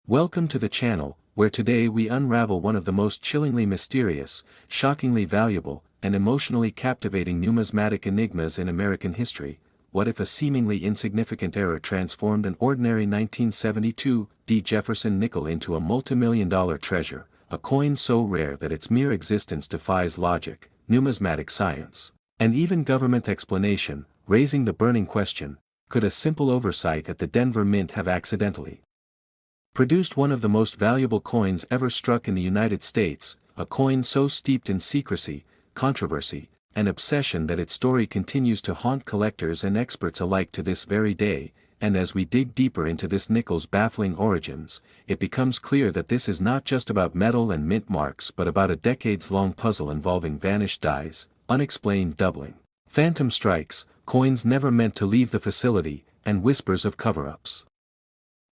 Welcome to the channel, where today we unravel one of the most chillingly mysterious, shockingly valuable, and emotionally captivating numismatic enigmas in American history. What if a seemingly insignificant error transformed an ordinary 1972 D. Jefferson nickel into a multimillion-dollar treasure, a coin so rare that its mere existence defies logic, numismatic science, and even government explanation, raising the burning question: could a simple oversight at the Denver Mint have accidentally produced one of the most valuable coins ever struck in the United States, a coin so steeped in secrecy, controversy, and obsession that its story continues to haunt collectors and experts alike to this very day? And as we dig deeper into this nickel's baffling origins, it becomes clear that this is not just about metal and mint marks but about a decades-long puzzle involving vanished dies, unexplained doubling, phantom strikes, coins never meant to leave the facility, and whispers of cover-ups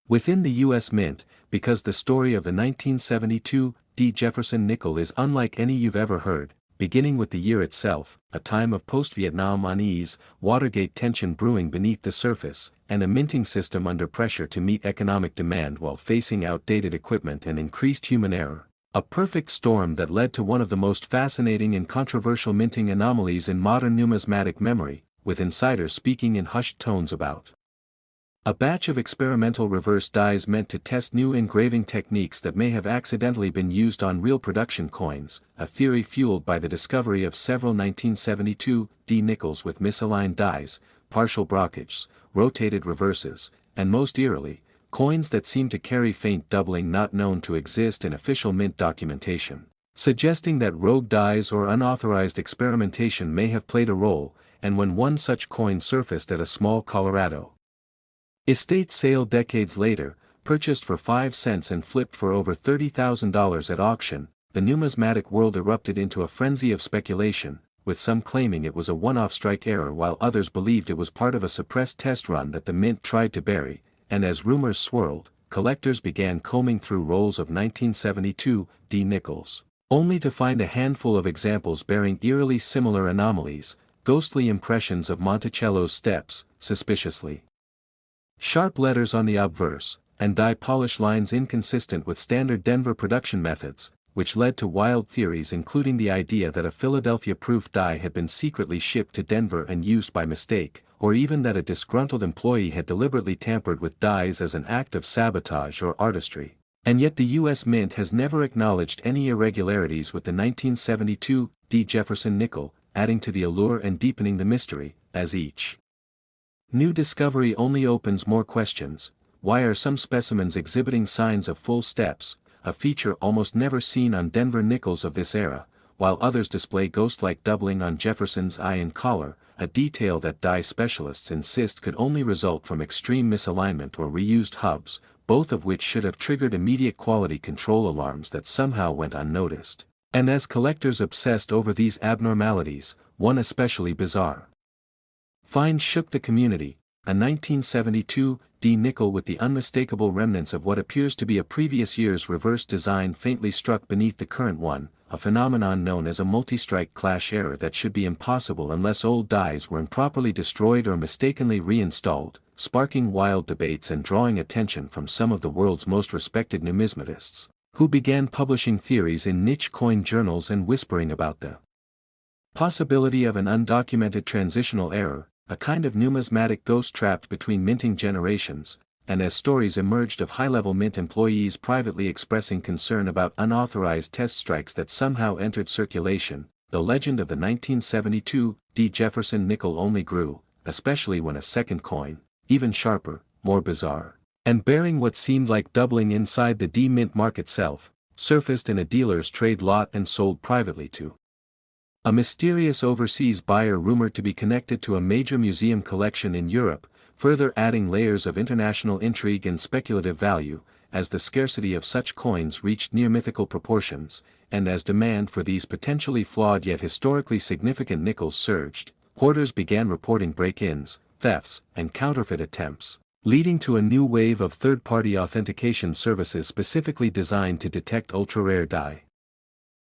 within the U.S. Mint, because the story of the 1972 D. Jefferson nickel is unlike any you've ever heard, beginning with the year itself, a time of post-Vietnam unease, Watergate tension brewing beneath the surface, and a minting system under pressure to meet economic demand while facing outdated equipment and increased human error. A perfect storm that led to one of the most fascinating and controversial minting anomalies in modern numismatic memory, with insiders speaking in hushed tones about a batch of experimental reverse dies meant to test new engraving techniques that may have accidentally been used on real production coins, a theory fueled by the discovery of several 1972 D nickels with misaligned dies, partial brockages, rotated reverses, and most eerily, coins that seem to carry faint doubling not known to exist in official mint documentation, suggesting that rogue dies or unauthorized experimentation may have played a role. And when one such coin surfaced at a small Colorado estate sale decades later, purchased for 5 cents and flipped for over $30,000 at auction, the numismatic world erupted into a frenzy of speculation, with some claiming it was a one-off strike error while others believed it was part of a suppressed test run that the mint tried to bury. And as rumors swirled, collectors began combing through rolls of 1972 D nickels, only to find a handful of examples bearing eerily similar anomalies, ghostly impressions of Monticello's steps, suspiciously sharp letters on the obverse, and die polish lines inconsistent with standard Denver production methods, which led to wild theories including the idea that a Philadelphia-proof die had been secretly shipped to Denver and used by mistake, or even that a disgruntled employee had deliberately tampered with dies as an act of sabotage or artistry. And yet the U.S. Mint has never acknowledged any irregularities with the 1972 D. Jefferson nickel, adding to the allure and deepening the mystery, as each new discovery only opens more questions. Why are some specimens exhibiting signs of full steps, a feature almost never seen on Denver nickels of this era, while others display ghost-like doubling on Jefferson's eye and collar, a detail that die specialists insist could only result from extreme misalignment or reused hubs, both of which should have triggered immediate quality control alarms that somehow went unnoticed. And as collectors obsessed over these abnormalities, one especially bizarre find shook the community: a 1972 D nickel with the unmistakable remnants of what appears to be a previous year's reverse design faintly struck beneath the current one, a phenomenon known as a multi-strike clash error that should be impossible unless old dies were improperly destroyed or mistakenly reinstalled, sparking wild debates and drawing attention from some of the world's most respected numismatists, who began publishing theories in niche coin journals and whispering about the possibility of an undocumented transitional error, a kind of numismatic ghost trapped between minting generations. And as stories emerged of high-level mint employees privately expressing concern about unauthorized test strikes that somehow entered circulation, the legend of the 1972 D. Jefferson nickel only grew, especially when a second coin, even sharper, more bizarre, and bearing what seemed like doubling inside the D mint mark itself, surfaced in a dealer's trade lot and sold privately to a mysterious overseas buyer rumored to be connected to a major museum collection in Europe, further adding layers of international intrigue and speculative value. As the scarcity of such coins reached near mythical proportions, and as demand for these potentially flawed yet historically significant nickels surged, hoarders began reporting break-ins, thefts, and counterfeit attempts, leading to a new wave of third-party authentication services specifically designed to detect ultra-rare die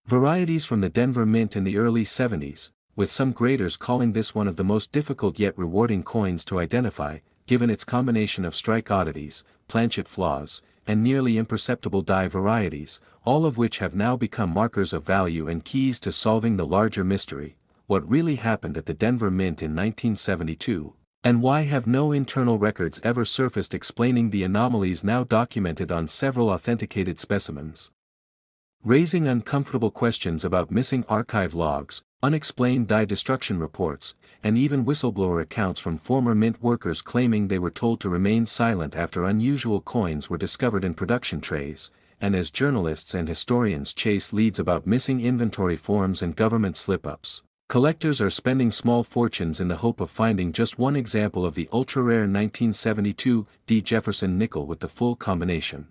varieties from the Denver Mint in the early 70s, with some graders calling this one of the most difficult yet rewarding coins to identify, given its combination of strike oddities, planchet flaws, and nearly imperceptible die varieties, all of which have now become markers of value and keys to solving the larger mystery: what really happened at the Denver Mint in 1972, and why have no internal records ever surfaced explaining the anomalies now documented on several authenticated specimens. Raising uncomfortable questions about missing archive logs, unexplained die destruction reports, and even whistleblower accounts from former mint workers claiming they were told to remain silent after unusual coins were discovered in production trays, and as journalists and historians chase leads about missing inventory forms and government slip-ups, collectors are spending small fortunes in the hope of finding just one example of the ultra-rare 1972 D. Jefferson nickel with the full combination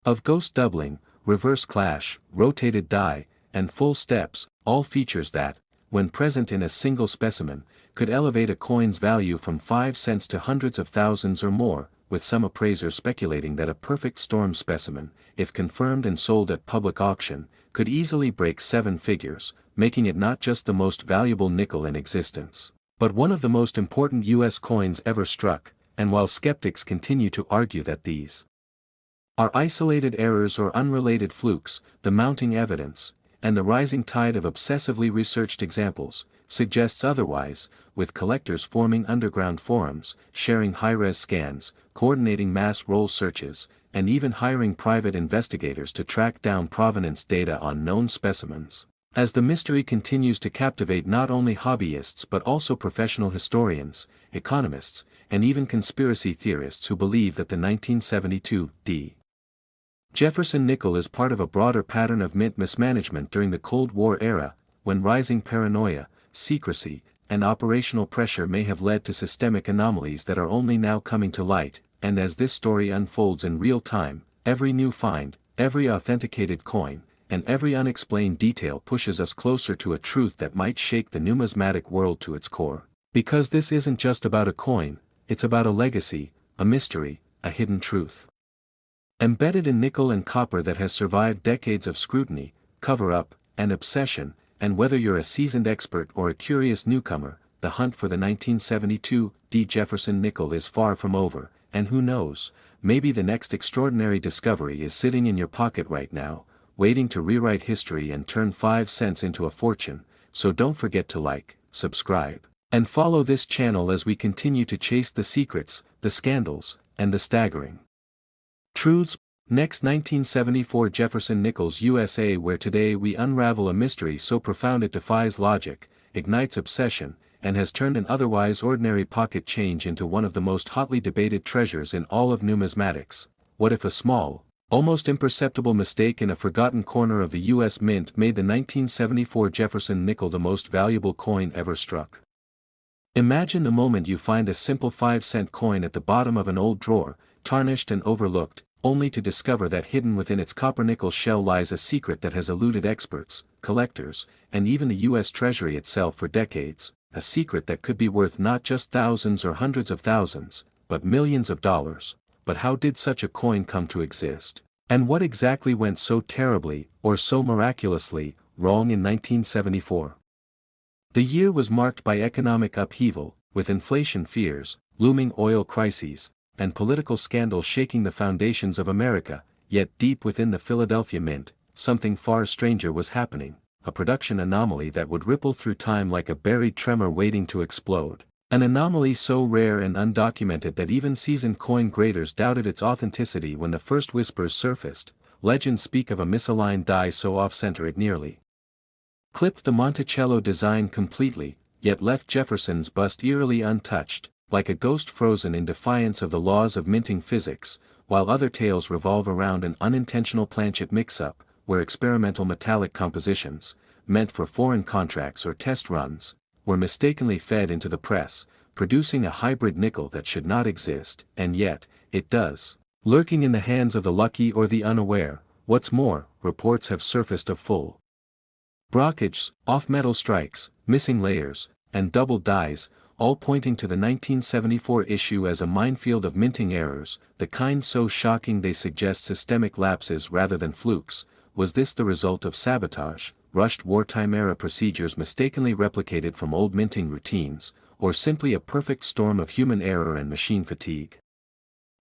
of ghost doubling, reverse clash, rotated die, and full steps, all features that, when present in a single specimen, could elevate a coin's value from 5 cents to hundreds of thousands or more, with some appraisers speculating that a perfect storm specimen, if confirmed and sold at public auction, could easily break 7 figures, making it not just the most valuable nickel in existence, but one of the most important U.S. coins ever struck. And while skeptics continue to argue that these are isolated errors or unrelated flukes, the mounting evidence, and the rising tide of obsessively researched examples, suggests otherwise, with collectors forming underground forums, sharing high-res scans, coordinating mass roll searches, and even hiring private investigators to track down provenance data on known specimens. As the mystery continues to captivate not only hobbyists but also professional historians, economists, and even conspiracy theorists who believe that the 1972 D. Jefferson nickel is part of a broader pattern of mint mismanagement during the Cold War era, when rising paranoia, secrecy, and operational pressure may have led to systemic anomalies that are only now coming to light, and as this story unfolds in real time, every new find, every authenticated coin, and every unexplained detail pushes us closer to a truth that might shake the numismatic world to its core. Because this isn't just about a coin, it's about a legacy, a mystery, a hidden truth embedded in nickel and copper that has survived decades of scrutiny, cover-up, and obsession. And whether you're a seasoned expert or a curious newcomer, the hunt for the 1972 D. Jefferson nickel is far from over, and who knows, maybe the next extraordinary discovery is sitting in your pocket right now, waiting to rewrite history and turn 5 cents into a fortune. So don't forget to like, subscribe, and follow this channel as we continue to chase the secrets, the scandals, and the staggering truths. Next, 1974 Jefferson Nickels USA, where today we unravel a mystery so profound it defies logic, ignites obsession, and has turned an otherwise ordinary pocket change into one of the most hotly debated treasures in all of numismatics. What if a small, almost imperceptible mistake in a forgotten corner of the U.S. Mint made the 1974 Jefferson nickel the most valuable coin ever struck? Imagine the moment you find a simple 5-cent coin at the bottom of an old drawer, tarnished and overlooked, only to discover that hidden within its copper-nickel shell lies a secret that has eluded experts, collectors, and even the U.S. Treasury itself for decades, a secret that could be worth not just thousands or hundreds of thousands, but millions of dollars. But how did such a coin come to exist? And what exactly went so terribly, or so miraculously, wrong in 1974? The year was marked by economic upheaval, with inflation fears, looming oil crises, and political scandals shaking the foundations of America. Yet deep within the Philadelphia Mint, something far stranger was happening, a production anomaly that would ripple through time like a buried tremor waiting to explode. An anomaly so rare and undocumented that even seasoned coin graders doubted its authenticity when the first whispers surfaced. Legends speak of a misaligned die so off-center it nearly clipped the Monticello design completely, yet left Jefferson's bust eerily untouched, like a ghost frozen in defiance of the laws of minting physics, while other tales revolve around an unintentional planchet mix-up, where experimental metallic compositions, meant for foreign contracts or test runs, were mistakenly fed into the press, producing a hybrid nickel that should not exist, and yet, it does, lurking in the hands of the lucky or the unaware. What's more, reports have surfaced of full brockage, off-metal strikes, missing layers, and double dies, all pointing to the 1974 issue as a minefield of minting errors, the kind so shocking they suggest systemic lapses rather than flukes. Was this the result of sabotage, rushed wartime-era procedures mistakenly replicated from old minting routines, or simply a perfect storm of human error and machine fatigue?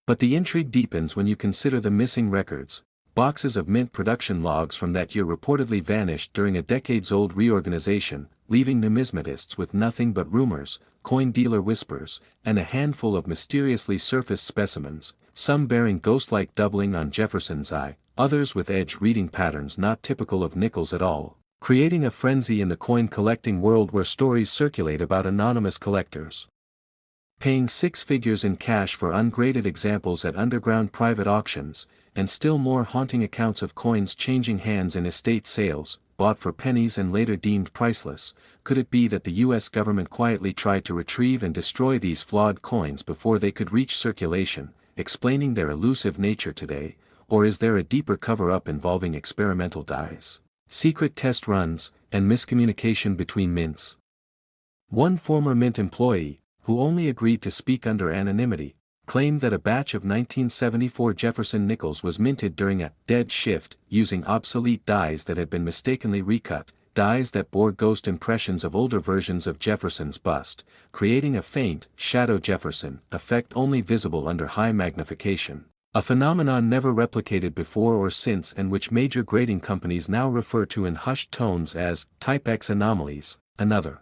But the intrigue deepens when you consider the missing records. Boxes of mint production logs from that year reportedly vanished during a decades-old reorganization, leaving numismatists with nothing but rumors, coin dealer whispers, and a handful of mysteriously surfaced specimens, some bearing ghost-like doubling on Jefferson's eye, others with edge reading patterns not typical of nickels at all, creating a frenzy in the coin-collecting world where stories circulate about anonymous collectors paying six figures in cash for ungraded examples at underground private auctions, and still more haunting accounts of coins changing hands in estate sales, bought for pennies and later deemed priceless. Could it be that the US government quietly tried to retrieve and destroy these flawed coins before they could reach circulation, explaining their elusive nature today, or is there a deeper cover-up involving experimental dies, secret test runs, and miscommunication between mints? One former mint employee, who only agreed to speak under anonymity, claimed that a batch of 1974 Jefferson nickels was minted during a dead shift using obsolete dies that had been mistakenly recut, dies that bore ghost impressions of older versions of Jefferson's bust, creating a faint, shadow Jefferson effect only visible under high magnification, a phenomenon never replicated before or since and which major grading companies now refer to in hushed tones as Type X anomalies. Another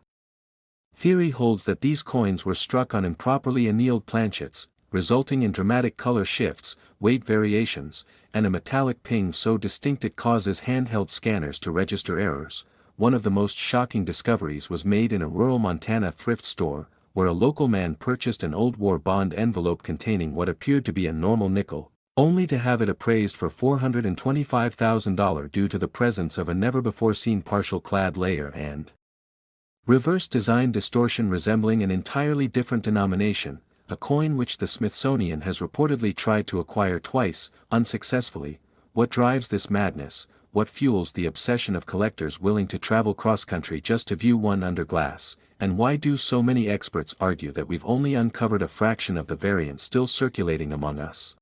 theory holds that these coins were struck on improperly annealed planchets, resulting in dramatic color shifts, weight variations, and a metallic ping so distinct it causes handheld scanners to register errors. One of the most shocking discoveries was made in a rural Montana thrift store, where a local man purchased an old war bond envelope containing what appeared to be a normal nickel, only to have it appraised for $425,000 due to the presence of a never-before-seen partial clad layer and reverse design distortion resembling an entirely different denomination, a coin which the Smithsonian has reportedly tried to acquire twice, unsuccessfully. What drives this madness? What fuels the obsession of collectors willing to travel cross-country just to view one under glass? And why do so many experts argue that we've only uncovered a fraction of the variants still circulating among us?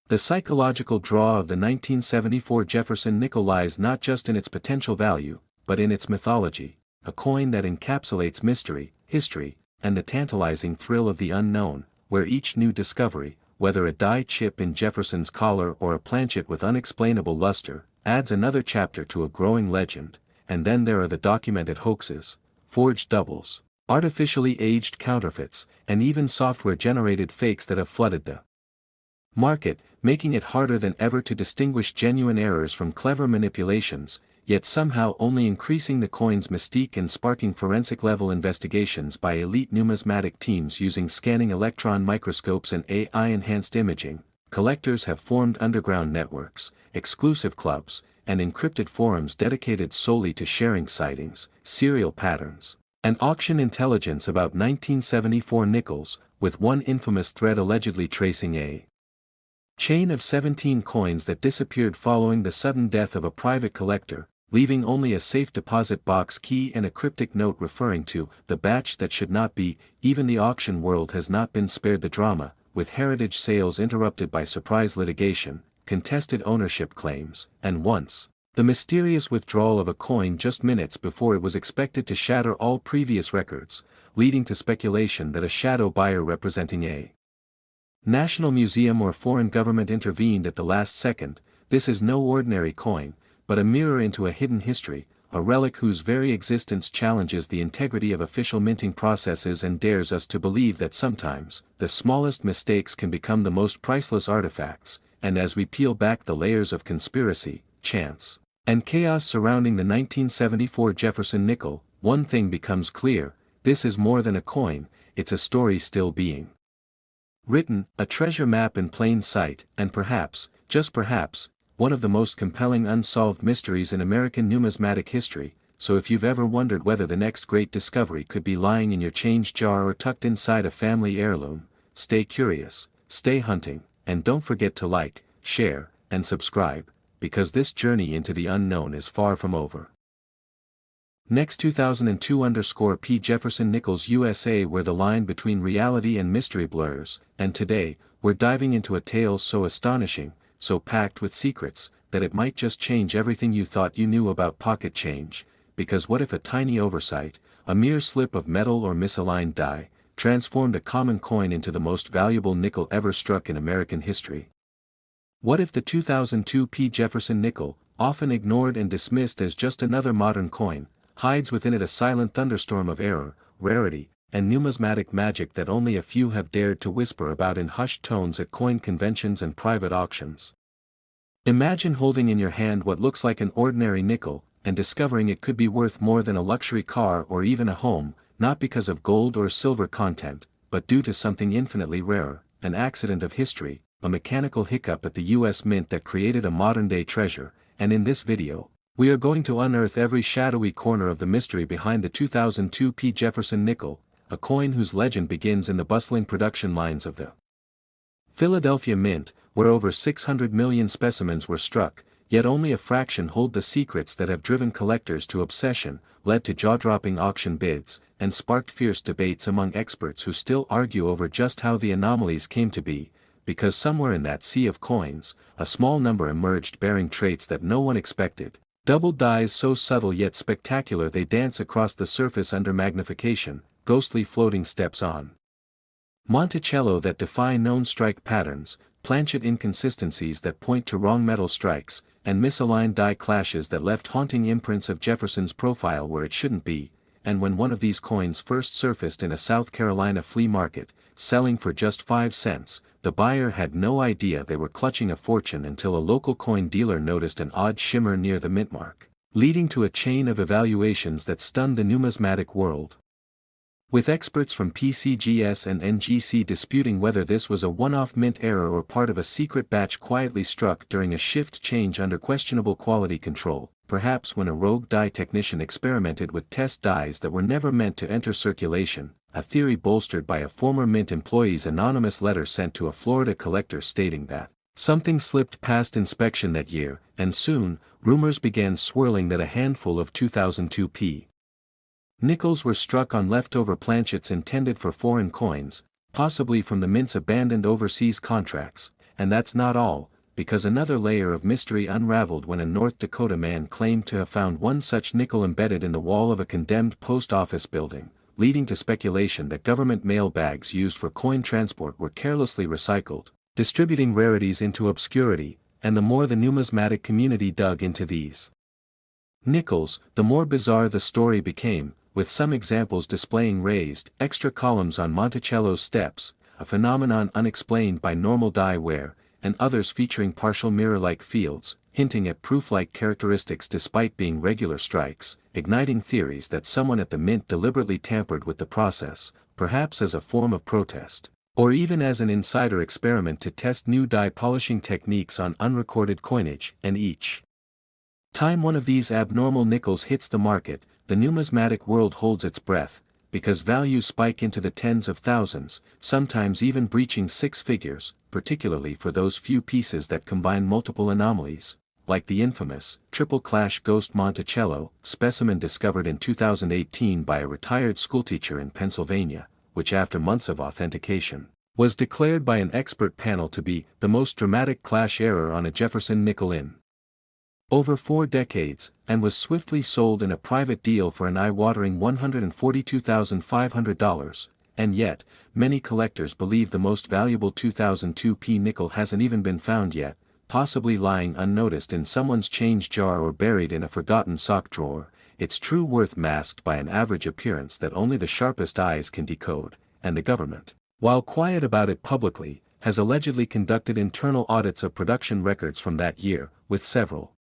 The psychological draw of the 1974 Jefferson nickel lies not just in its potential value, but in its mythology, a coin that encapsulates mystery, history, and the tantalizing thrill of the unknown, where each new discovery, whether a die chip in Jefferson's collar or a planchet with unexplainable luster, adds another chapter to a growing legend. And then there are the documented hoaxes, forged doubles, artificially aged counterfeits, and even software-generated fakes that have flooded the market, making it harder than ever to distinguish genuine errors from clever manipulations, yet somehow only increasing the coin's mystique and sparking forensic-level investigations by elite numismatic teams using scanning electron microscopes and AI-enhanced imaging. Collectors have formed underground networks, exclusive clubs, and encrypted forums dedicated solely to sharing sightings, serial patterns, and auction intelligence about 1974 nickels, with one infamous thread allegedly tracing a chain of 17 coins that disappeared following the sudden death of a private collector, leaving only a safe deposit box key and a cryptic note referring to the batch that should not be. Even the auction world has not been spared the drama, with heritage sales interrupted by surprise litigation, contested ownership claims, and once, the mysterious withdrawal of a coin just minutes before it was expected to shatter all previous records, leading to speculation that a shadow buyer representing a national museum or foreign government intervened at the last second. This is no ordinary coin, but a mirror into a hidden history, a relic whose very existence challenges the integrity of official minting processes and dares us to believe that sometimes, the smallest mistakes can become the most priceless artifacts. And as we peel back the layers of conspiracy, chance, and chaos surrounding the 1974 Jefferson nickel, one thing becomes clear: this is more than a coin, it's a story still being written, a treasure map in plain sight, and perhaps, just perhaps, one of the most compelling unsolved mysteries in American numismatic history. So if you've ever wondered whether the next great discovery could be lying in your change jar or tucked inside a family heirloom, stay curious, stay hunting, and don't forget to like, share, and subscribe, because this journey into the unknown is far from over. Next 2002_P Jefferson Nickels USA, where the line between reality and mystery blurs, and today, we're diving into a tale so astonishing, so packed with secrets, that it might just change everything you thought you knew about pocket change. Because what if a tiny oversight, a mere slip of metal or misaligned die, transformed a common coin into the most valuable nickel ever struck in American history. What if the 2002 P. Jefferson nickel, often ignored and dismissed as just another modern coin, hides within it a silent thunderstorm of error, rarity, and numismatic magic that only a few have dared to whisper about in hushed tones at coin conventions and private auctions? Imagine holding in your hand what looks like an ordinary nickel, and discovering it could be worth more than a luxury car or even a home, not because of gold or silver content, but due to something infinitely rarer, an accident of history, a mechanical hiccup at the US Mint that created a modern-day treasure. And in this video, we are going to unearth every shadowy corner of the mystery behind the 2002 P. Jefferson nickel, a coin whose legend begins in the bustling production lines of the Philadelphia Mint, where over 600 million specimens were struck, yet only a fraction hold the secrets that have driven collectors to obsession, led to jaw-dropping auction bids, and sparked fierce debates among experts who still argue over just how the anomalies came to be, because somewhere in that sea of coins, a small number emerged bearing traits that no one expected. Double dies so subtle yet spectacular they dance across the surface under magnification, ghostly floating steps on Monticello that defy known strike patterns, planchet inconsistencies that point to wrong metal strikes, and misaligned die clashes that left haunting imprints of Jefferson's profile where it shouldn't be. And when one of these coins first surfaced in a South Carolina flea market, selling for just 5 cents, the buyer had no idea they were clutching a fortune until a local coin dealer noticed an odd shimmer near the mint mark, leading to a chain of evaluations that stunned the numismatic world. With experts from PCGS and NGC disputing whether this was a one-off mint error or part of a secret batch quietly struck during a shift change under questionable quality control, perhaps when a rogue die technician experimented with test dies that were never meant to enter circulation, a theory bolstered by a former mint employee's anonymous letter sent to a Florida collector stating that something slipped past inspection that year, and soon, rumors began swirling that a handful of 2002 P. nickels were struck on leftover planchets intended for foreign coins, possibly from the mint's abandoned overseas contracts, and that's not all, because another layer of mystery unraveled when a North Dakota man claimed to have found one such nickel embedded in the wall of a condemned post office building, leading to speculation that government mail bags used for coin transport were carelessly recycled, distributing rarities into obscurity. And the more the numismatic community dug into these nickels, the more bizarre the story became, with some examples displaying raised, extra columns on Monticello's steps, a phenomenon unexplained by normal die wear, and others featuring partial mirror-like fields, hinting at proof-like characteristics despite being regular strikes, igniting theories that someone at the mint deliberately tampered with the process, perhaps as a form of protest, or even as an insider experiment to test new die polishing techniques on unrecorded coinage. And each time one of these abnormal nickels hits the market, the numismatic world holds its breath, because values spike into the tens of thousands, sometimes even breaching 6 figures, particularly for those few pieces that combine multiple anomalies, like the infamous Triple Clash Ghost Monticello specimen discovered in 2018 by a retired schoolteacher in Pennsylvania, which after months of authentication, was declared by an expert panel to be the most dramatic clash error on a Jefferson nickel in over 4 decades, and was swiftly sold in a private deal for an eye-watering $142,500, and yet, many collectors believe the most valuable 2002 P nickel hasn't even been found yet, possibly lying unnoticed in someone's change jar or buried in a forgotten sock drawer, its true worth masked by an average appearance that only the sharpest eyes can decode. And the government, while quiet about it publicly, has allegedly conducted internal audits of production records from that year, with several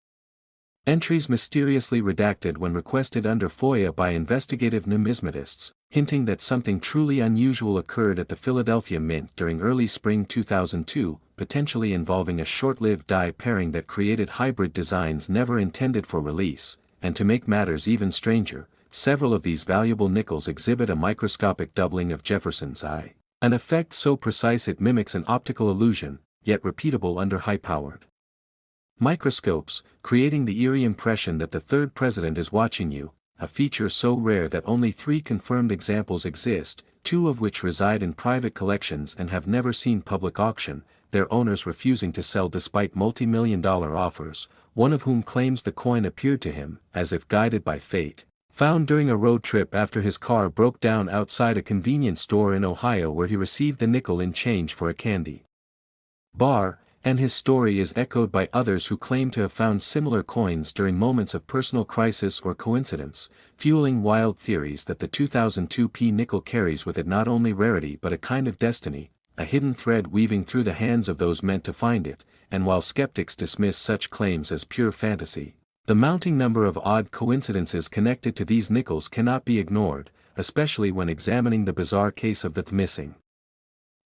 entries mysteriously redacted when requested under FOIA by investigative numismatists, hinting that something truly unusual occurred at the Philadelphia Mint during early spring 2002, potentially involving a short-lived die pairing that created hybrid designs never intended for release. And to make matters even stranger, several of these valuable nickels exhibit a microscopic doubling of Jefferson's eye, an effect so precise it mimics an optical illusion, yet repeatable under high-powered microscopes, creating the eerie impression that the third president is watching you, a feature so rare that only 3 confirmed examples exist, 2 of which reside in private collections and have never seen public auction, their owners refusing to sell despite multi-million-dollar offers, one of whom claims the coin appeared to him, as if guided by fate, Found during a road trip after his car broke down outside a convenience store in Ohio where he received the nickel in change for a candy bar, and his story is echoed by others who claim to have found similar coins during moments of personal crisis or coincidence, fueling wild theories that the 2002 nickel carries with it not only rarity but a kind of destiny, a hidden thread weaving through the hands of those meant to find it, and while skeptics dismiss such claims as pure fantasy, the mounting number of odd coincidences connected to these nickels cannot be ignored, especially when examining the bizarre case of the missing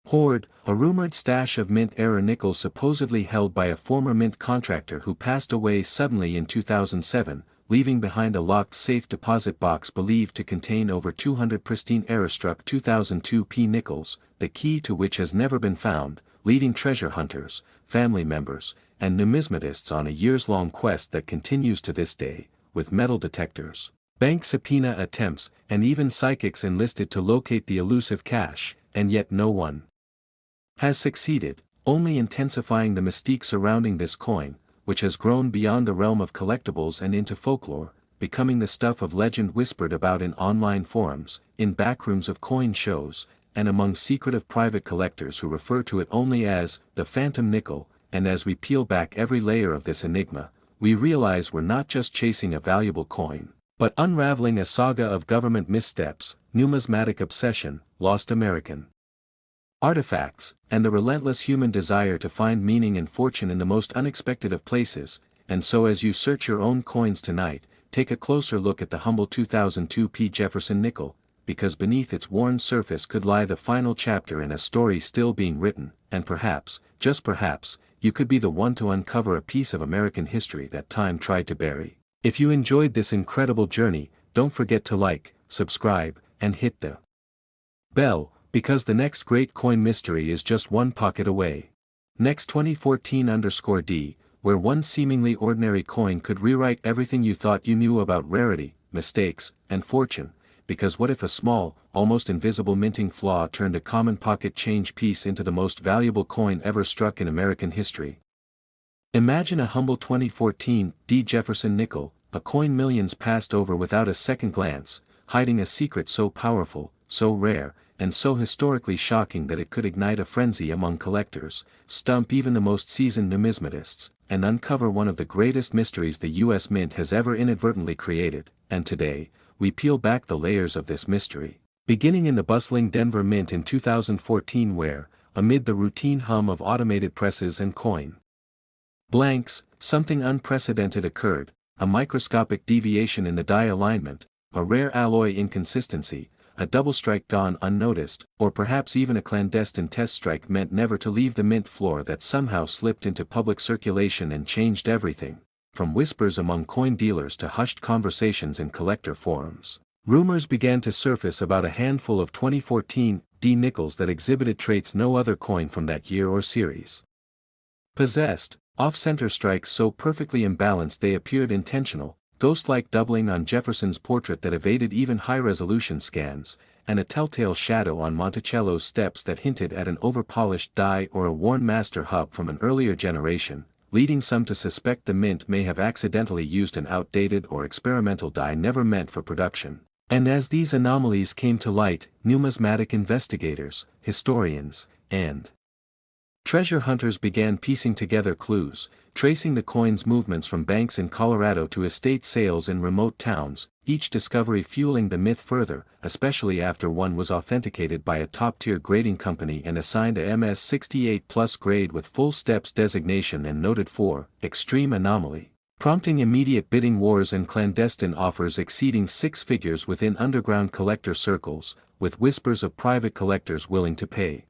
hoard, a rumored stash of mint-era nickels supposedly held by a former mint contractor who passed away suddenly in 2007, leaving behind a locked safe deposit box believed to contain over 200 pristine era-struck 2002 nickels, the key to which has never been found, leading treasure hunters, family members, and numismatists on a years-long quest that continues to this day, with metal detectors, bank subpoena attempts, and even psychics enlisted to locate the elusive cache, and yet no one has succeeded, only intensifying the mystique surrounding this coin, which has grown beyond the realm of collectibles and into folklore, becoming the stuff of legend whispered about in online forums, in backrooms of coin shows, and among secretive private collectors who refer to it only as the phantom nickel. And as we peel back every layer of this enigma, we realize we're not just chasing a valuable coin, but unraveling a saga of government missteps, numismatic obsession, lost American artifacts, and the relentless human desire to find meaning and fortune in the most unexpected of places. And so as you search your own coins tonight, take a closer look at the humble 2002 Jefferson nickel, because beneath its worn surface could lie the final chapter in a story still being written, and perhaps, just perhaps, you could be the one to uncover a piece of American history that time tried to bury. If you enjoyed this incredible journey, don't forget to like, subscribe, and hit the bell, because the next great coin mystery is just one pocket away. Next 2014_D, where one seemingly ordinary coin could rewrite everything you thought you knew about rarity, mistakes, and fortune, because what if a small, almost invisible minting flaw turned a common pocket change piece into the most valuable coin ever struck in American history? Imagine a humble 2014 D. Jefferson nickel, a coin millions passed over without a second glance, hiding a secret so powerful, so rare, and so historically shocking that it could ignite a frenzy among collectors, stump even the most seasoned numismatists, and uncover one of the greatest mysteries the U.S. Mint has ever inadvertently created. And today, we peel back the layers of this mystery, beginning in the bustling Denver Mint in 2014 where, amid the routine hum of automated presses and coin blanks, something unprecedented occurred, a microscopic deviation in the die alignment, a rare alloy inconsistency, a double strike gone unnoticed, or perhaps even a clandestine test strike meant never to leave the mint floor that somehow slipped into public circulation and changed everything, from whispers among coin dealers to hushed conversations in collector forums. Rumors began to surface about a handful of 2014 D nickels that exhibited traits no other coin from that year or series possessed, off-center strikes so perfectly imbalanced they appeared intentional, ghost-like doubling on Jefferson's portrait that evaded even high-resolution scans, and a telltale shadow on Monticello's steps that hinted at an over-polished die or a worn master hub from an earlier generation, leading some to suspect the mint may have accidentally used an outdated or experimental die never meant for production. And as these anomalies came to light, numismatic investigators, historians, and treasure hunters began piecing together clues, tracing the coin's movements from banks in Colorado to estate sales in remote towns, each discovery fueling the myth further, especially after one was authenticated by a top-tier grading company and assigned a MS-68+ grade with full steps designation and noted for extreme anomaly, prompting immediate bidding wars and clandestine offers exceeding six figures within underground collector circles, with whispers of private collectors willing to pay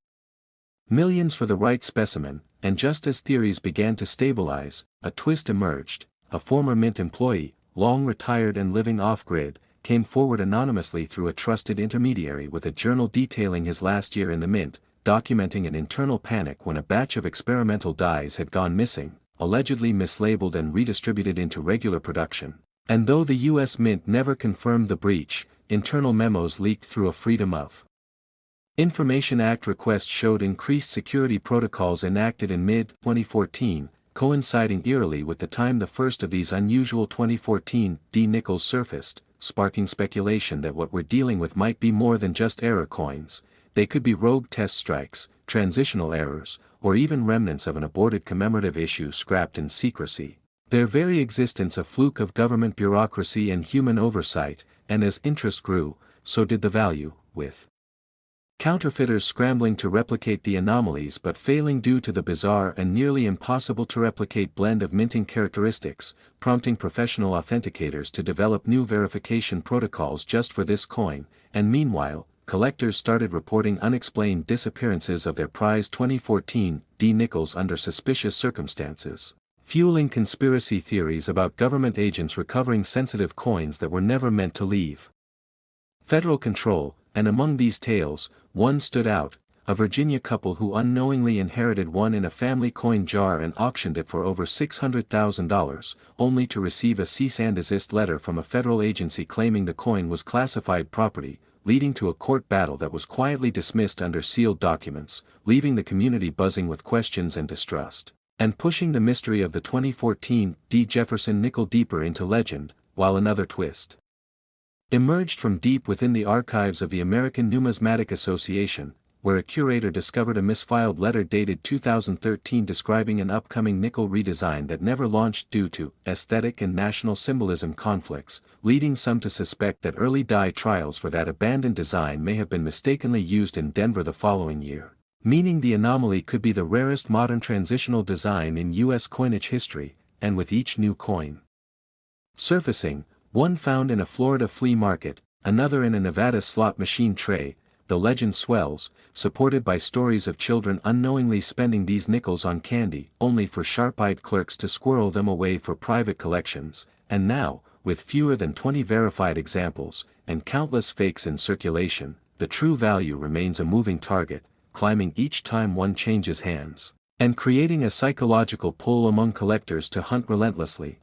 millions for the right specimen. And just as theories began to stabilize, a twist emerged. A former Mint employee, long retired and living off-grid, came forward anonymously through a trusted intermediary with a journal detailing his last year in the Mint, documenting an internal panic when a batch of experimental dies had gone missing, allegedly mislabeled and redistributed into regular production. And though the U.S. Mint never confirmed the breach, internal memos leaked through a Freedom of Information Act request showed increased security protocols enacted in mid-2014, coinciding eerily with the time the first of these unusual 2014 D nickels surfaced, sparking speculation that what we're dealing with might be more than just error coins. They could be rogue test strikes, transitional errors, or even remnants of an aborted commemorative issue scrapped in secrecy. Their very existence a fluke of government bureaucracy and human oversight, and as interest grew, so did the value, with counterfeiters scrambling to replicate the anomalies but failing due to the bizarre and nearly impossible to replicate blend of minting characteristics, prompting professional authenticators to develop new verification protocols just for this coin, and meanwhile, collectors started reporting unexplained disappearances of their prized 2014 D nickels under suspicious circumstances, fueling conspiracy theories about government agents recovering sensitive coins that were never meant to leave federal control. And among these tales, one stood out: a Virginia couple who unknowingly inherited one in a family coin jar and auctioned it for over $600,000, only to receive a cease and desist letter from a federal agency claiming the coin was classified property, leading to a court battle that was quietly dismissed under sealed documents, leaving the community buzzing with questions and distrust, and pushing the mystery of the 2014 D. Jefferson nickel deeper into legend, while another twist emerged from deep within the archives of the American Numismatic Association, where a curator discovered a misfiled letter dated 2013 describing an upcoming nickel redesign that never launched due to aesthetic and national symbolism conflicts, leading some to suspect that early die trials for that abandoned design may have been mistakenly used in Denver the following year, meaning the anomaly could be the rarest modern transitional design in U.S. coinage history, and with each new coin surfacing, one found in a Florida flea market, another in a Nevada slot machine tray, the legend swells, supported by stories of children unknowingly spending these nickels on candy only for sharp-eyed clerks to squirrel them away for private collections, and now, with fewer than 20 verified examples, and countless fakes in circulation, the true value remains a moving target, climbing each time one changes hands, and creating a psychological pull among collectors to hunt relentlessly.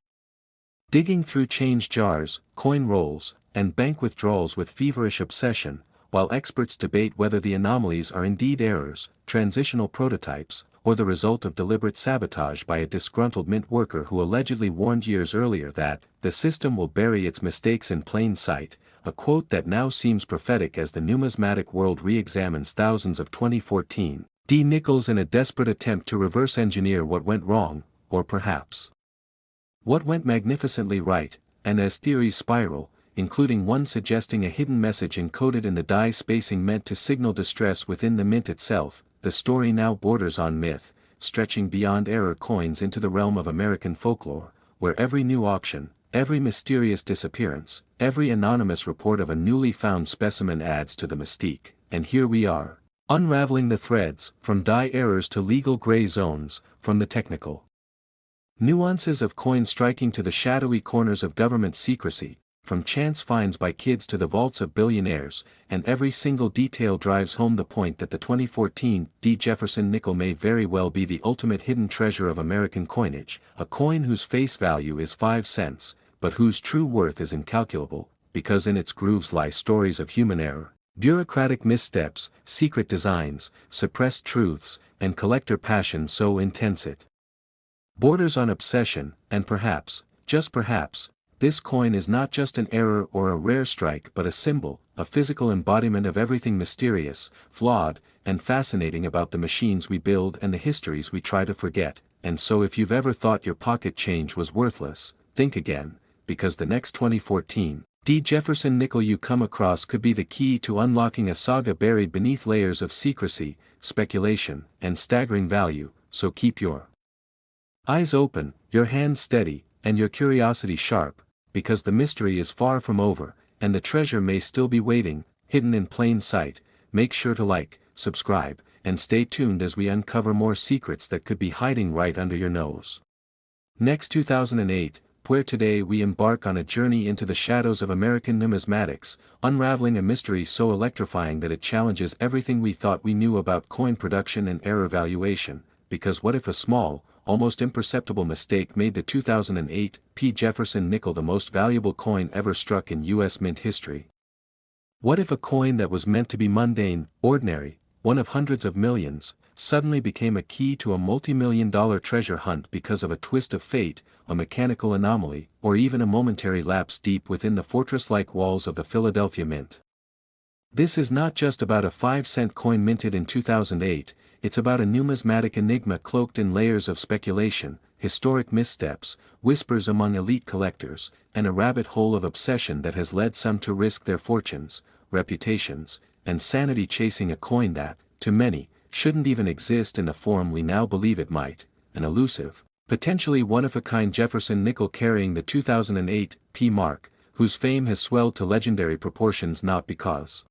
Digging through change jars, coin rolls, and bank withdrawals with feverish obsession, while experts debate whether the anomalies are indeed errors, transitional prototypes, or the result of deliberate sabotage by a disgruntled mint worker who allegedly warned years earlier that the system will bury its mistakes in plain sight, a quote that now seems prophetic as the numismatic world re-examines thousands of 2014 D nickels in a desperate attempt to reverse engineer what went wrong, or perhaps what went magnificently right, and as theories spiral, including one suggesting a hidden message encoded in the die spacing meant to signal distress within the mint itself, the story now borders on myth, stretching beyond error coins into the realm of American folklore, where every new auction, every mysterious disappearance, every anonymous report of a newly found specimen adds to the mystique, and here we are, unraveling the threads, from die errors to legal gray zones, from the technical nuances of coin striking to the shadowy corners of government secrecy, from chance finds by kids to the vaults of billionaires, and every single detail drives home the point that the 2014 D. Jefferson nickel may very well be the ultimate hidden treasure of American coinage, a coin whose face value is 5 cents, but whose true worth is incalculable, because in its grooves lie stories of human error, bureaucratic missteps, secret designs, suppressed truths, and collector passion so intense it borders on obsession, and perhaps, just perhaps, this coin is not just an error or a rare strike but a symbol, a physical embodiment of everything mysterious, flawed, and fascinating about the machines we build and the histories we try to forget, and so if you've ever thought your pocket change was worthless, think again, because the next 2014 D. Jefferson nickel you come across could be the key to unlocking a saga buried beneath layers of secrecy, speculation, and staggering value, so keep your eyes open, your hands steady, and your curiosity sharp, because the mystery is far from over, and the treasure may still be waiting, hidden in plain sight. Make sure to like, subscribe, and stay tuned as we uncover more secrets that could be hiding right under your nose. Next 2008, where today we embark on a journey into the shadows of American numismatics, unraveling a mystery so electrifying that it challenges everything we thought we knew about coin production and error valuation, because what if a small, almost imperceptible mistake made the 2008 P. Jefferson nickel the most valuable coin ever struck in U.S. mint history? What if a coin that was meant to be mundane, ordinary, one of hundreds of millions, suddenly became a key to a multi-million-dollar treasure hunt because of a twist of fate, a mechanical anomaly, or even a momentary lapse deep within the fortress-like walls of the Philadelphia Mint. This is not just about a 5-cent coin minted in 2008, it's about a numismatic enigma cloaked in layers of speculation, historic missteps, whispers among elite collectors, and a rabbit hole of obsession that has led some to risk their fortunes, reputations, and sanity chasing a coin that, to many, shouldn't even exist in the form we now believe it might, an elusive, potentially one-of-a-kind Jefferson nickel carrying the 2008 P mark, whose fame has swelled to legendary proportions not because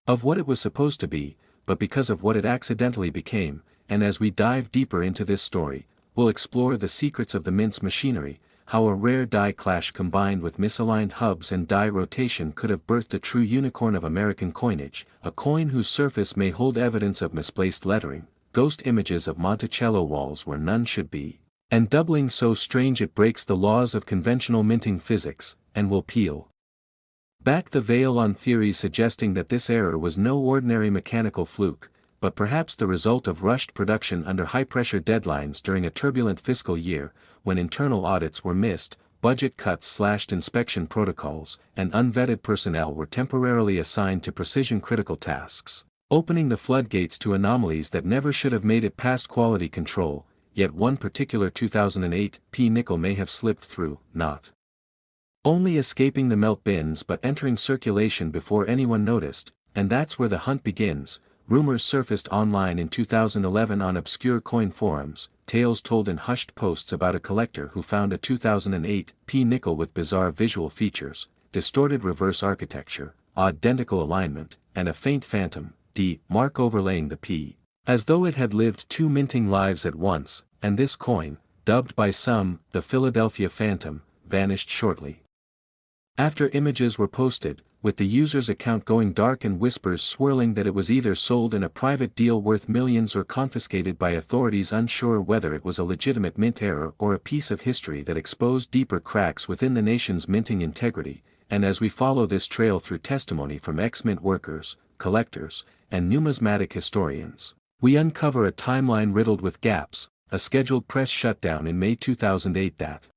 of what it was supposed to be, but because of what it accidentally became. And as we dive deeper into this story, we'll explore the secrets of the mint's machinery, how a rare die clash combined with misaligned hubs and die rotation could have birthed a true unicorn of American coinage, a coin whose surface may hold evidence of misplaced lettering, ghost images of Monticello walls where none should be, and doubling so strange it breaks the laws of conventional minting physics, and will peel back the veil on theories suggesting that this error was no ordinary mechanical fluke, but perhaps the result of rushed production under high-pressure deadlines during a turbulent fiscal year, when internal audits were missed, budget cuts slashed inspection protocols, and unvetted personnel were temporarily assigned to precision-critical tasks, opening the floodgates to anomalies that never should have made it past quality control. Yet one particular 2008 P nickel may have slipped through, not only escaping the melt bins but entering circulation before anyone noticed, and that's where the hunt begins. Rumors surfaced online in 2011 on obscure coin forums, tales told in hushed posts about a collector who found a 2008 P nickel with bizarre visual features, distorted reverse architecture, odd dentical alignment, and a faint phantom D mark overlaying the P, as though it had lived two minting lives at once. And this coin, dubbed by some the Philadelphia Phantom, vanished shortly after images were posted, with the user's account going dark and whispers swirling that it was either sold in a private deal worth millions or confiscated by authorities unsure whether it was a legitimate mint error or a piece of history that exposed deeper cracks within the nation's minting integrity. And as we follow this trail through testimony from ex-mint workers, collectors, and numismatic historians, we uncover a timeline riddled with gaps, a scheduled press shutdown in May 2008 that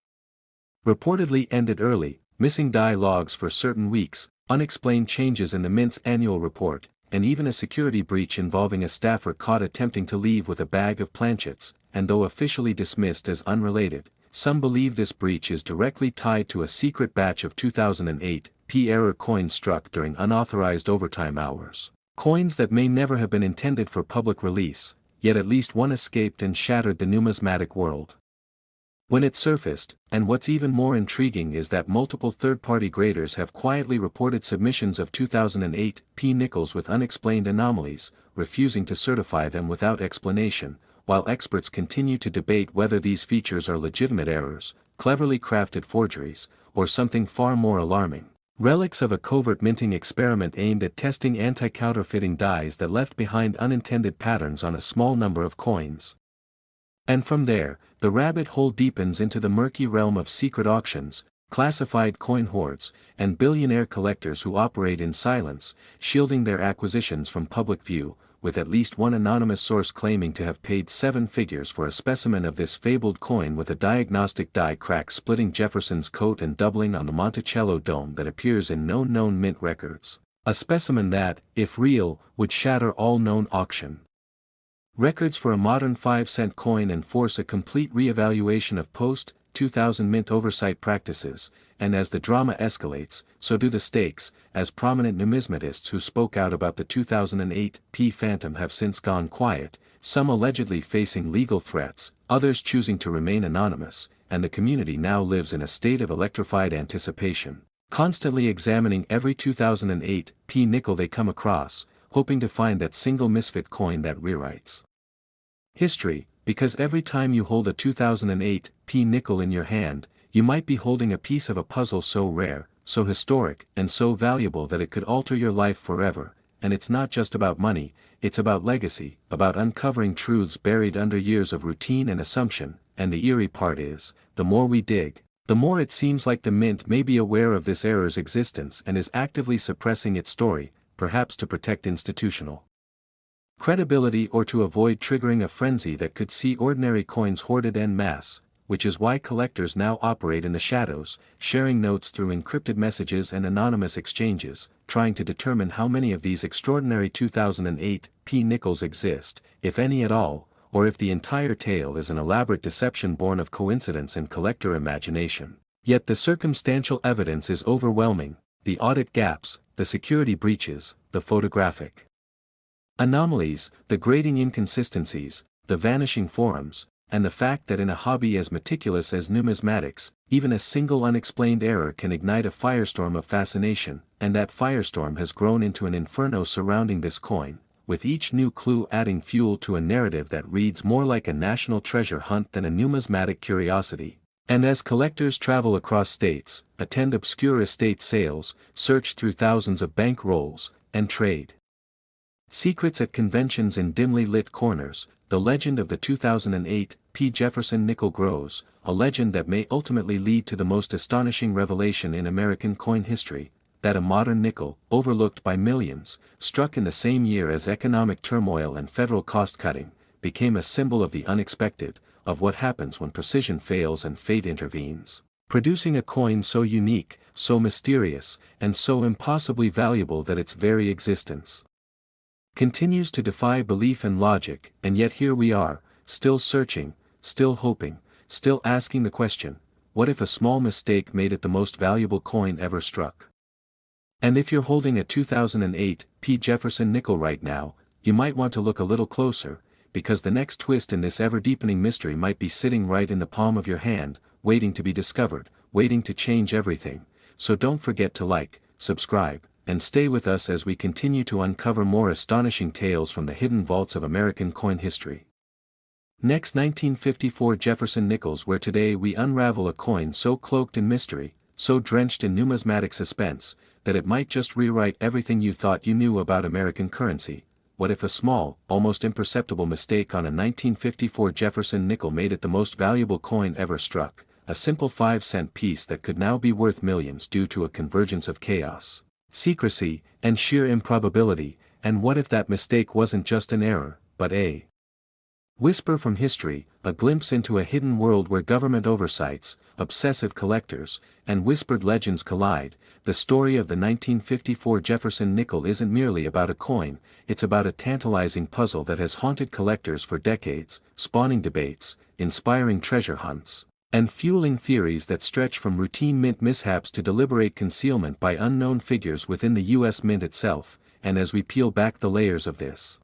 reportedly ended early, missing die logs for certain weeks, unexplained changes in the Mint's annual report, and even a security breach involving a staffer caught attempting to leave with a bag of planchets. And though officially dismissed as unrelated, some believe this breach is directly tied to a secret batch of 2008 P error coins struck during unauthorized overtime hours. Coins that may never have been intended for public release, yet at least one escaped and shattered the numismatic world when it surfaced. And what's even more intriguing is that multiple third-party graders have quietly reported submissions of 2008 P nickels with unexplained anomalies, refusing to certify them without explanation, while experts continue to debate whether these features are legitimate errors, cleverly crafted forgeries, or something far more alarming, relics of a covert minting experiment aimed at testing anti-counterfeiting dies that left behind unintended patterns on a small number of coins. And from there, the rabbit hole deepens into the murky realm of secret auctions, classified coin hoards, and billionaire collectors who operate in silence, shielding their acquisitions from public view, with at least one anonymous source claiming to have paid 7 figures for a specimen of this fabled coin with a diagnostic die crack splitting Jefferson's coat and doubling on the Monticello dome that appears in no known mint records. A specimen that, if real, would shatter all known auction records for a modern 5-cent coin and force a complete re-evaluation of post-2000 mint oversight practices. And as the drama escalates, so do the stakes, as prominent numismatists who spoke out about the 2008 P Phantom have since gone quiet, some allegedly facing legal threats, others choosing to remain anonymous, and the community now lives in a state of electrified anticipation, constantly examining every 2008 P nickel they come across, hoping to find that single misfit coin that rewrites history. Because every time you hold a 2008 P nickel in your hand, you might be holding a piece of a puzzle so rare, so historic, and so valuable that it could alter your life forever. And it's not just about money, it's about legacy, about uncovering truths buried under years of routine and assumption. And the eerie part is, the more we dig, the more it seems like the Mint may be aware of this error's existence and is actively suppressing its story, perhaps to protect institutional credibility, or to avoid triggering a frenzy that could see ordinary coins hoarded en masse, which is why collectors now operate in the shadows, sharing notes through encrypted messages and anonymous exchanges, trying to determine how many of these extraordinary 2008 P nickels exist, if any at all, or if the entire tale is an elaborate deception born of coincidence and collector imagination. Yet the circumstantial evidence is overwhelming: the audit gaps, the security breaches, the photographic anomalies, the grating inconsistencies, the vanishing forums, and the fact that in a hobby as meticulous as numismatics, even a single unexplained error can ignite a firestorm of fascination, and that firestorm has grown into an inferno surrounding this coin, with each new clue adding fuel to a narrative that reads more like a national treasure hunt than a numismatic curiosity. And as collectors travel across states, attend obscure estate sales, search through thousands of bank rolls, and trade secrets at conventions in dimly lit corners, the legend of the 2008 P. Jefferson nickel grows, a legend that may ultimately lead to the most astonishing revelation in American coin history, that a modern nickel, overlooked by millions, struck in the same year as economic turmoil and federal cost-cutting, became a symbol of the unexpected, of what happens when precision fails and fate intervenes, producing a coin so unique, so mysterious, and so impossibly valuable that its very existence continues to defy belief and logic. And yet here we are, still searching, still hoping, still asking the question, what if a small mistake made it the most valuable coin ever struck? And if you're holding a 2008 P. Jefferson nickel right now, you might want to look a little closer, because the next twist in this ever-deepening mystery might be sitting right in the palm of your hand, waiting to be discovered, waiting to change everything. So don't forget to like, subscribe, and stay with us as we continue to uncover more astonishing tales from the hidden vaults of American coin history. Next, 1954 Jefferson nickels, where today we unravel a coin so cloaked in mystery, so drenched in numismatic suspense, that it might just rewrite everything you thought you knew about American currency. What if a small, almost imperceptible mistake on a 1954 Jefferson nickel made it the most valuable coin ever struck, a simple 5-cent piece that could now be worth millions due to a convergence of chaos, secrecy, and sheer improbability? And what if that mistake wasn't just an error, but a whisper from history, a glimpse into a hidden world where government oversights, obsessive collectors, and whispered legends collide? The story of the 1954 Jefferson nickel isn't merely about a coin, it's about a tantalizing puzzle that has haunted collectors for decades, spawning debates, inspiring treasure hunts, and fueling theories that stretch from routine mint mishaps to deliberate concealment by unknown figures within the U.S. Mint itself. And as we peel back the layers of this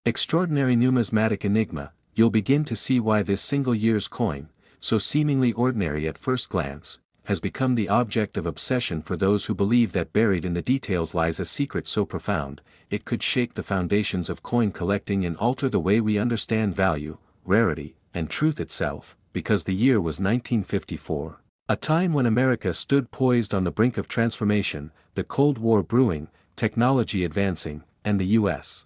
extraordinary numismatic enigma, you'll begin to see why this single year's coin, so seemingly ordinary at first glance, has become the object of obsession for those who believe that buried in the details lies a secret so profound, it could shake the foundations of coin collecting and alter the way we understand value, rarity, and truth itself. Because the year was 1954, a time when America stood poised on the brink of transformation, the Cold War brewing, technology advancing, and the U.S.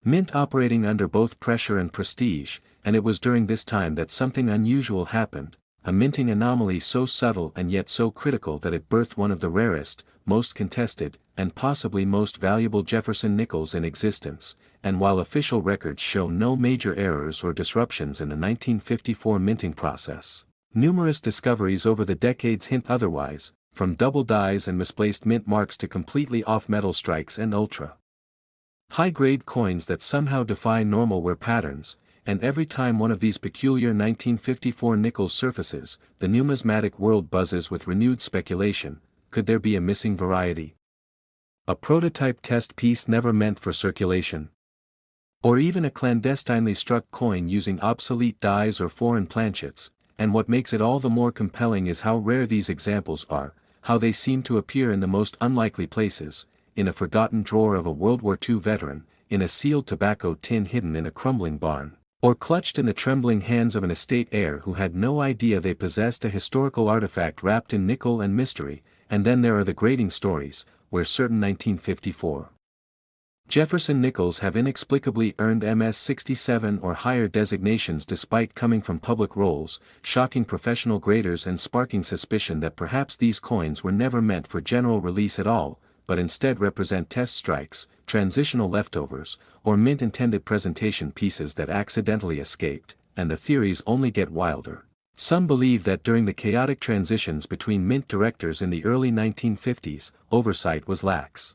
Mint operating under both pressure and prestige. And it was during this time that something unusual happened, a minting anomaly so subtle and yet so critical that it birthed one of the rarest, most contested, and possibly most valuable Jefferson nickels in existence. And while official records show no major errors or disruptions in the 1954 minting process, numerous discoveries over the decades hint otherwise, from double dies and misplaced mint marks to completely off-metal strikes and ultra high-grade coins that somehow defy normal wear patterns. And every time one of these peculiar 1954 nickels surfaces, the numismatic world buzzes with renewed speculation. Could there be a missing variety? A prototype test piece never meant for circulation? Or even a clandestinely struck coin using obsolete dies or foreign planchets? And what makes it all the more compelling is how rare these examples are, how they seem to appear in the most unlikely places, in a forgotten drawer of a World War II veteran, in a sealed tobacco tin hidden in a crumbling barn, or clutched in the trembling hands of an estate heir who had no idea they possessed a historical artifact wrapped in nickel and mystery. And then there are the grating stories, where certain 1954 Jefferson nickels have inexplicably earned MS-67 or higher designations despite coming from public rolls, shocking professional graders and sparking suspicion that perhaps these coins were never meant for general release at all, but instead represent test strikes, transitional leftovers, or mint-intended presentation pieces that accidentally escaped, and the theories only get wilder. Some believe that during the chaotic transitions between mint directors in the early 1950s, oversight was lax.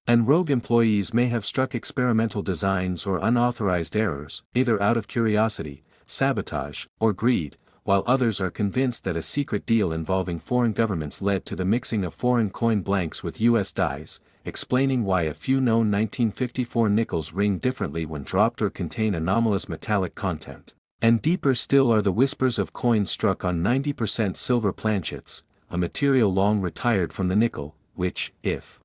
And rogue employees may have struck experimental designs or unauthorized errors, either out of curiosity, sabotage, or greed, while others are convinced that a secret deal involving foreign governments led to the mixing of foreign coin blanks with U.S. dies, explaining why a few known 1954 nickels ring differently when dropped or contain anomalous metallic content. And deeper still are the whispers of coins struck on 90% silver planchets, a material long retired from the nickel, which, if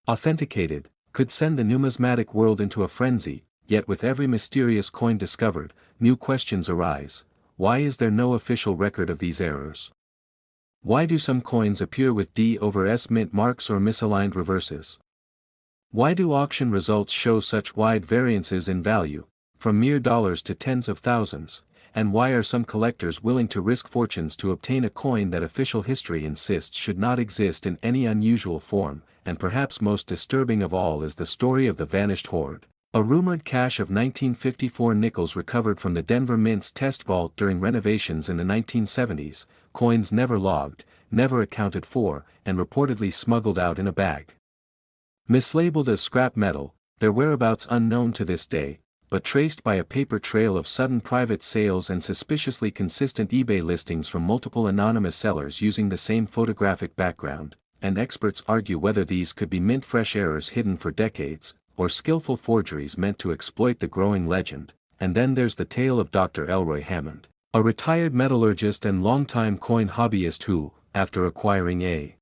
authenticated, could send the numismatic world into a frenzy. Yet with every mysterious coin discovered, new questions arise. Why is there no official record of these errors? Why do some coins appear with D over S mint marks or misaligned reverses? Why do auction results show such wide variances in value, from mere dollars to tens of thousands, and why are some collectors willing to risk fortunes to obtain a coin that official history insists should not exist in any unusual form? And perhaps most disturbing of all is the story of the vanished hoard. A rumored cache of 1954 nickels recovered from the Denver Mint's test vault during renovations in the 1970s, coins never logged, never accounted for, and reportedly smuggled out in a bag. Mislabeled as scrap metal, their whereabouts unknown to this day, but traced by a paper trail of sudden private sales and suspiciously consistent eBay listings from multiple anonymous sellers using the same photographic background, and experts argue whether these could be mint-fresh errors hidden for decades, or skillful forgeries meant to exploit the growing legend. And then there's the tale of Dr. Elroy Hammond, a retired metallurgist and longtime coin hobbyist who, after acquiring a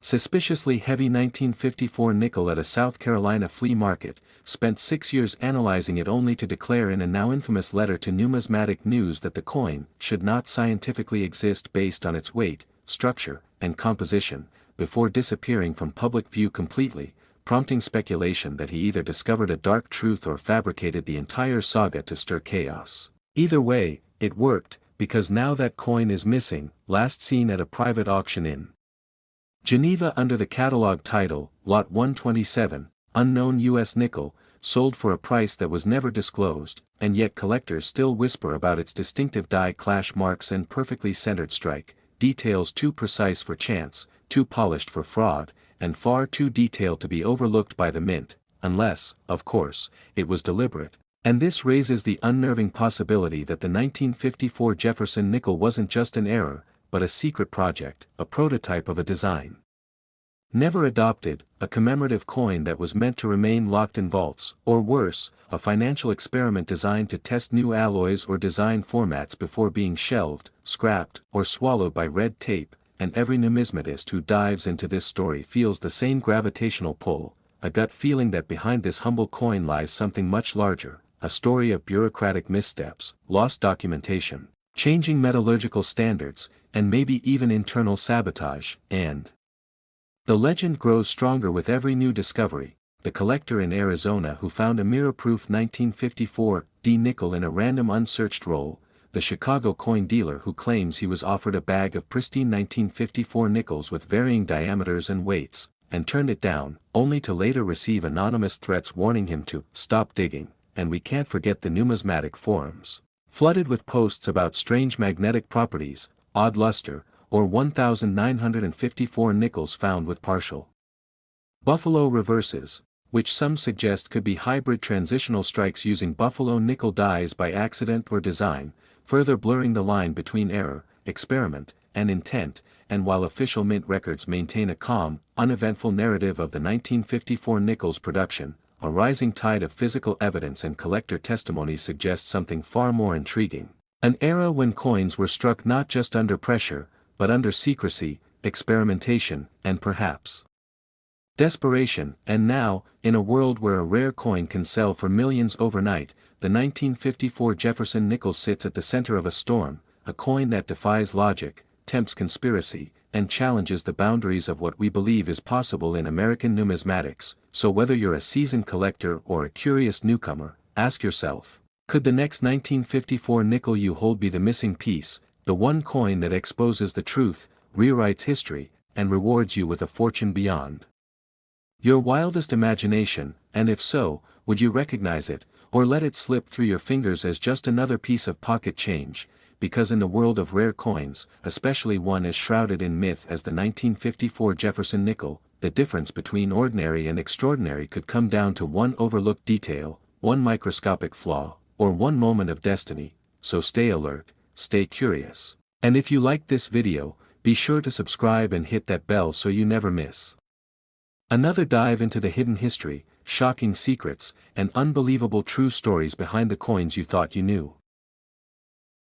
suspiciously heavy 1954 nickel at a South Carolina flea market, spent 6 years analyzing it only to declare in a now infamous letter to Numismatic News that the coin should not scientifically exist based on its weight, structure, and composition, before disappearing from public view completely, prompting speculation that he either discovered a dark truth or fabricated the entire saga to stir chaos. Either way, it worked, because now that coin is missing, last seen at a private auction in Geneva under the catalog title, Lot 127, Unknown U.S. Nickel, sold for a price that was never disclosed, and yet collectors still whisper about its distinctive die clash marks and perfectly centered strike, details too precise for chance, too polished for fraud, and far too detailed to be overlooked by the mint, unless, of course, it was deliberate. And this raises the unnerving possibility that the 1954 Jefferson nickel wasn't just an error, but a secret project, a prototype of a design never adopted, a commemorative coin that was meant to remain locked in vaults, or worse, a financial experiment designed to test new alloys or design formats before being shelved, scrapped, or swallowed by red tape. And every numismatist who dives into this story feels the same gravitational pull, a gut feeling that behind this humble coin lies something much larger, a story of bureaucratic missteps, lost documentation, changing metallurgical standards, and maybe even internal sabotage. And the legend grows stronger with every new discovery. The collector in Arizona who found a mirror-proof 1954 D nickel in a random unsearched roll, the Chicago coin dealer who claims he was offered a bag of pristine 1954 nickels with varying diameters and weights, and turned it down, only to later receive anonymous threats warning him to stop digging. And we can't forget the numismatic forums, flooded with posts about strange magnetic properties, odd luster, or 1,954 nickels found with partial buffalo reverses, which some suggest could be hybrid transitional strikes using buffalo nickel dies by accident or design, further blurring the line between error, experiment, and intent. And while official mint records maintain a calm, uneventful narrative of the 1954 nickel's production, a rising tide of physical evidence and collector testimonies suggests something far more intriguing. An era when coins were struck not just under pressure, but under secrecy, experimentation, and perhaps desperation. And now, in a world where a rare coin can sell for millions overnight, the 1954 Jefferson nickel sits at the center of a storm, a coin that defies logic, tempts conspiracy, and challenges the boundaries of what we believe is possible in American numismatics. So whether you're a seasoned collector or a curious newcomer, ask yourself, could the next 1954 nickel you hold be the missing piece, the one coin that exposes the truth, rewrites history, and rewards you with a fortune beyond your wildest imagination, and if so, would you recognize it, or let it slip through your fingers as just another piece of pocket change, because in the world of rare coins, especially one as shrouded in myth as the 1954 Jefferson nickel, the difference between ordinary and extraordinary could come down to one overlooked detail, one microscopic flaw, or one moment of destiny, so stay alert, stay curious. And if you liked this video, be sure to subscribe and hit that bell so you never miss another dive into the hidden history, shocking secrets, and unbelievable true stories behind the coins you thought you knew.